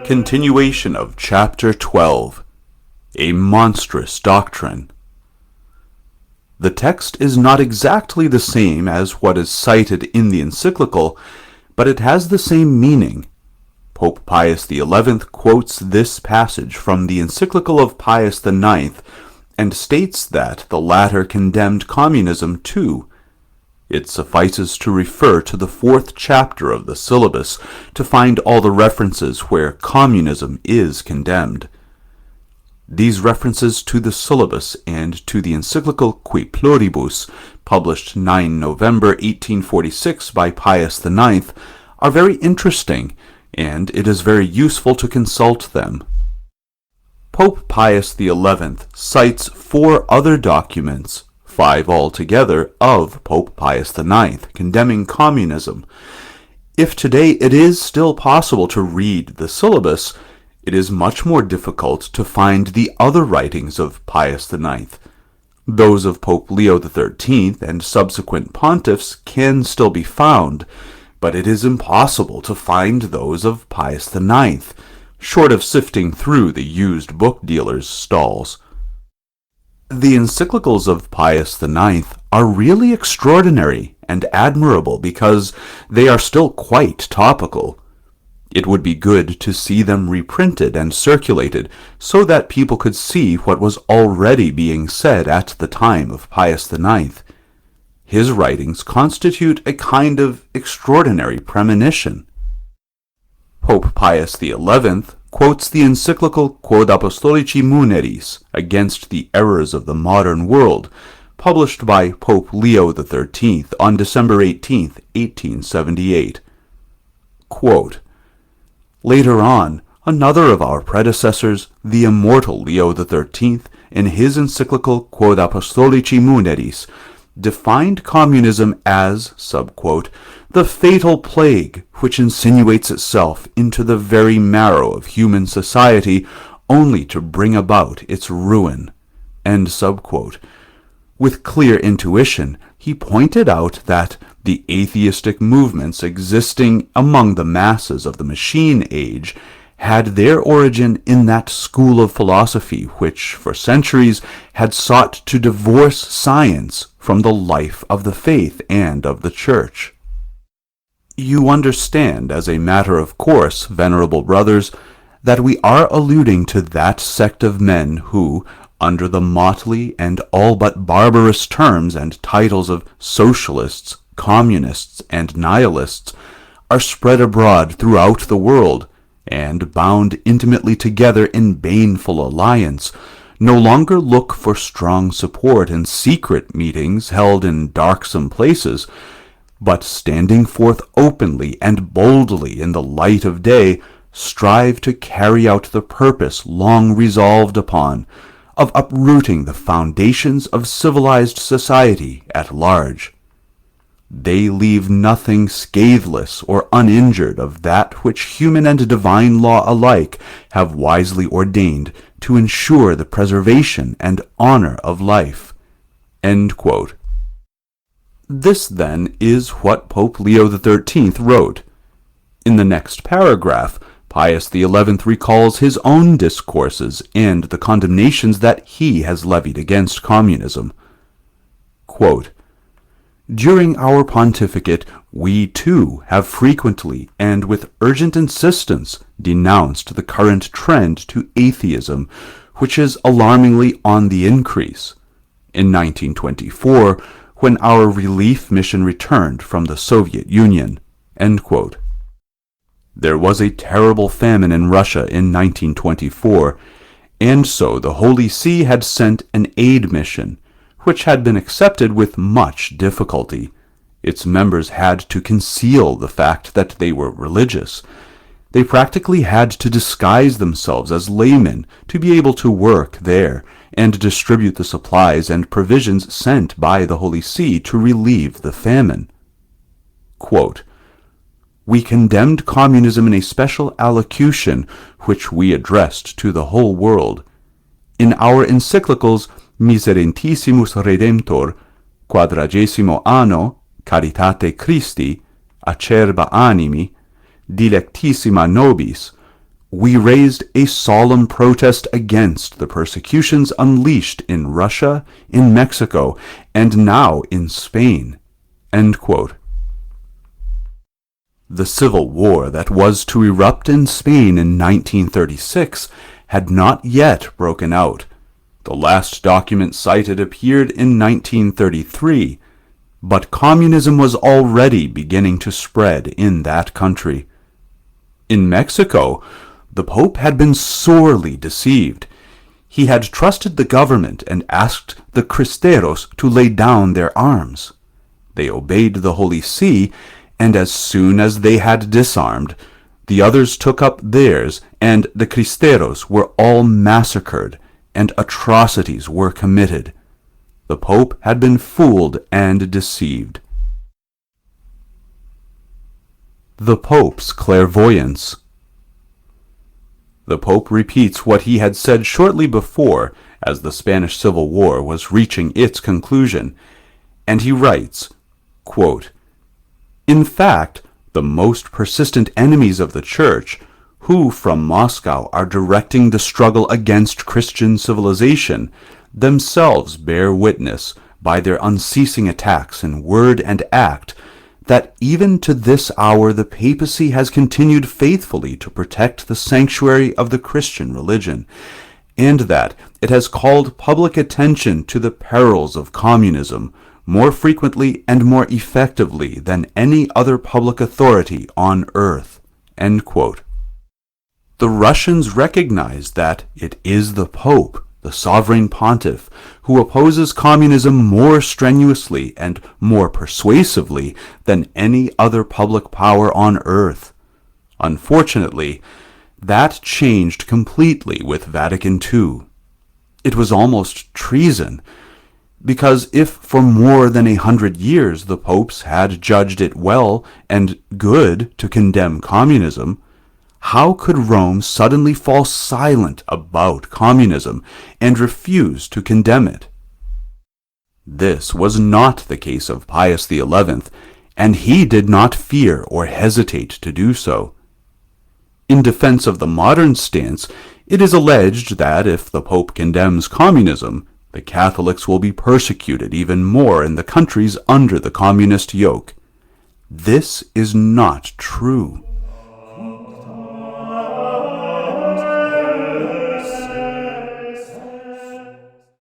Continuation of Chapter 12, A Monstrous Doctrine. The text is not exactly the same as what is cited in the encyclical, but it has the same meaning. Pope Pius XI quotes this passage from the encyclical of Pius IX and states that the latter condemned communism too. It suffices to refer to the 4th chapter of the syllabus to find all the references where communism is condemned. These references to the syllabus and to the encyclical Qui Pluribus, published 9 November 1846 by Pius IX, are very interesting, and it is very useful to consult them. Pope Pius XI cites 4 other documents, 5 altogether, of Pope Pius IX, condemning communism. If today it is still possible to read the syllabus, it is much more difficult to find the other writings of Pius IX. Those of Pope Leo XIII and subsequent pontiffs can still be found, but it is impossible to find those of Pius IX, short of sifting through the used book dealers' stalls. The encyclicals of Pius IX are really extraordinary and admirable because they are still quite topical. It would be good to see them reprinted and circulated so that people could see what was already being said at the time of Pius IX. His writings constitute a kind of extraordinary premonition. Pope Pius XI quotes the encyclical Quod Apostolici Muneris, Against the Errors of the Modern World, published by Pope Leo XIII on December 18, 1878. Quote, Later on, another of our predecessors, the immortal Leo XIII, in his encyclical Quod Apostolici Muneris, defined communism as, subquote, the fatal plague which insinuates itself into the very marrow of human society only to bring about its ruin, end subquote. With clear intuition, he pointed out that the atheistic movements existing among the masses of the machine age had their origin in that school of philosophy which, for centuries, had sought to divorce science from the life of the faith and of the Church. You understand, as a matter of course, venerable brothers, that we are alluding to that sect of men who, under the motley and all but barbarous terms and titles of socialists, communists, and nihilists, are spread abroad throughout the world, and bound intimately together in baneful alliance, no longer look for strong support in secret meetings held in darksome places, but standing forth openly and boldly in the light of day, strive to carry out the purpose long resolved upon, of uprooting the foundations of civilized society at large. They leave nothing scatheless or uninjured of that which human and divine law alike have wisely ordained to ensure the preservation and honor of life. End quote. This, then, is what Pope Leo XIII wrote. In the next paragraph, Pius XI recalls his own discourses and the condemnations that he has levied against communism. Quote, During our pontificate, we too have frequently and with urgent insistence denounced the current trend to atheism, which is alarmingly on the increase. In 1924, when our relief mission returned from the Soviet Union. End quote. There was a terrible famine in Russia in 1924, and so the Holy See had sent an aid mission, which had been accepted with much difficulty. Its members had to conceal the fact that they were religious. They practically had to disguise themselves as laymen to be able to work there and distribute the supplies and provisions sent by the Holy See to relieve the famine. Quote, We condemned communism in a special allocution which we addressed to the whole world. In our encyclicals Miserentissimus Redemptor, 40 anno, Caritate Christi, Acerba Animi, Dilectissima Nobis, we raised a solemn protest against the persecutions unleashed in Russia, in Mexico, and now in Spain." End quote. The civil war that was to erupt in Spain in 1936 had not yet broken out. The last document cited appeared in 1933, but communism was already beginning to spread in that country. In Mexico, the Pope had been sorely deceived. He had trusted the government and asked the Cristeros to lay down their arms. They obeyed the Holy See, and as soon as they had disarmed, the others took up theirs, and the Cristeros were all massacred, and atrocities were committed. The Pope had been fooled and deceived. The Pope's Clairvoyance. The Pope repeats what he had said shortly before, as the Spanish Civil War was reaching its conclusion, and he writes, quote, "In fact, the most persistent enemies of the Church, who from Moscow are directing the struggle against Christian civilization, themselves bear witness, by their unceasing attacks in word and act, that even to this hour the papacy has continued faithfully to protect the sanctuary of the Christian religion, and that it has called public attention to the perils of communism more frequently and more effectively than any other public authority on earth." End quote. The Russians recognize that it is the Pope, the sovereign pontiff, who opposes communism more strenuously and more persuasively than any other public power on earth. Unfortunately, that changed completely with Vatican II. It was almost treason, because if for more than 100 years the popes had judged it well and good to condemn communism, how could Rome suddenly fall silent about communism and refuse to condemn it? This was not the case of Pius XI, and he did not fear or hesitate to do so. In defense of the modern stance, it is alleged that if the Pope condemns communism, the Catholics will be persecuted even more in the countries under the communist yoke. This is not true.